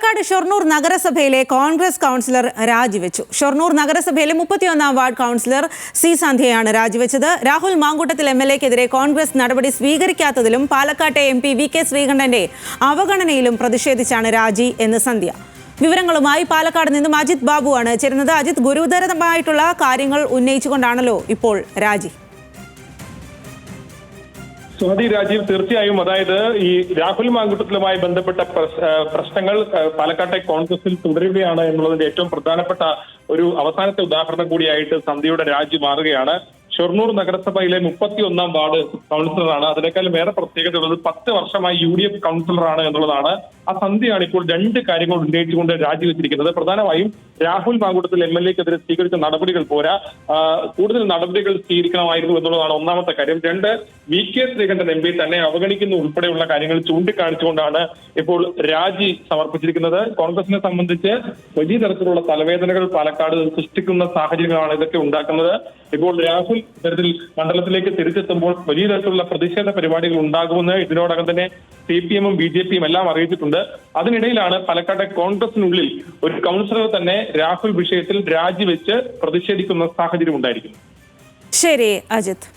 പാലക്കാട് ഷൊർണൂർ നഗരസഭയിലെ കോൺഗ്രസ് കൗൺസിലർ രാജിവെച്ചു. ഷൊർണൂർ നഗരസഭയിലെ 31-ാം വാർഡ് കൗൺസിലർ സി സന്ധ്യയാണ് രാജിവെച്ചത്. രാഹുൽ മാങ്കൂട്ടത്തിൽ MLA-ക്കെതിരെ കോൺഗ്രസ് നടപടി സ്വീകരിക്കാത്തതിലും പാലക്കാട്ടെ MP VK ശ്രീകണ്ഠന്റെ അവഗണനയിലും പ്രതിഷേധിച്ചാണ് രാജി എന്ന് സന്ധ്യ. വിവരങ്ങളുമായി പാലക്കാട് നിന്നും അജിത് ബാബുവാണ് ചേരുന്നത്. അജിത്, ഗുരുതരമായിട്ടുള്ള കാര്യങ്ങൾ ഉന്നയിച്ചുകൊണ്ടാണല്ലോ ഇപ്പോൾ രാജി. സ്വാതി, രാജീവ്, തീർച്ചയായും അതായത് ഈ രാഹുൽ മാങ്കൂട്ടത്തിലുമായി ബന്ധപ്പെട്ട പ്രശ്നങ്ങൾ പാലക്കാട്ടെ കോൺഗ്രസിൽ തുടരുകയാണ് എന്നുള്ളതിന്റെ ഏറ്റവും പ്രധാനപ്പെട്ട ഒരു അവസാനത്തെ ഉദാഹരണം കൂടിയായിട്ട് സന്ധ്യയുടെ രാജി മാറുകയാണ്. ഷൊർണൂർ നഗരസഭയിലെ 31-ാം വാർഡ് കൗൺസിലറാണ്. അതിനേക്കാളും വേറെ പ്രത്യേകത ഉള്ളത് 10 വർഷമായി UDF കൗൺസിലറാണ് എന്നുള്ളതാണ്. ആ സന്ധ്യയാണ് ഇപ്പോൾ രണ്ട് കാര്യങ്ങൾ ഉന്നയിച്ചുകൊണ്ട് രാജിവെച്ചിരിക്കുന്നത്. പ്രധാനമായും രാഹുൽ മാങ്കൂട്ടത്തിൽ MLA-ക്കെതിരെ സ്വീകരിച്ച നടപടികൾ പോരാ, കൂടുതൽ നടപടികൾ സ്വീകരിക്കണമായിരുന്നു എന്നുള്ളതാണ് ഒന്നാമത്തെ കാര്യം. രണ്ട്, VK ശ്രീകണ്ഠൻ MP തന്നെ അവഗണിക്കുന്ന ഉൾപ്പെടെയുള്ള കാര്യങ്ങൾ ചൂണ്ടിക്കാണിച്ചുകൊണ്ടാണ് ഇപ്പോൾ രാജി സമർപ്പിച്ചിരിക്കുന്നത്. കോൺഗ്രസിനെ സംബന്ധിച്ച് വലിയ തരത്തിലുള്ള തലവേദനകൾ പാലക്കാട് സൃഷ്ടിക്കുന്ന സാഹചര്യങ്ങളാണ് ഇതൊക്കെ ഉണ്ടാക്കുന്നത്. ഇപ്പോൾ രാഹുൽ ഇത്തരത്തിൽ മണ്ഡലത്തിലേക്ക് തിരിച്ചെത്തുമ്പോൾ വലിയ തരത്തിലുള്ള പ്രതിഷേധ പരിപാടികൾ ഉണ്ടാകുമെന്ന് ഇതിനോടകം തന്നെ CPM-ഉം BJP-യും എല്ലാം അറിയിച്ചിട്ടുണ്ട്. അതിനിടയിലാണ് പാലക്കാട്ടെ കോൺഗ്രസിനുള്ളിൽ ഒരു കൗൺസിലർ തന്നെ രാഹുൽ വിഷയത്തിൽ രാജിവെച്ച് പ്രതിഷേധിക്കുന്ന സാഹചര്യം ഉണ്ടായിരിക്കുന്നത്. ശരി അജിത്.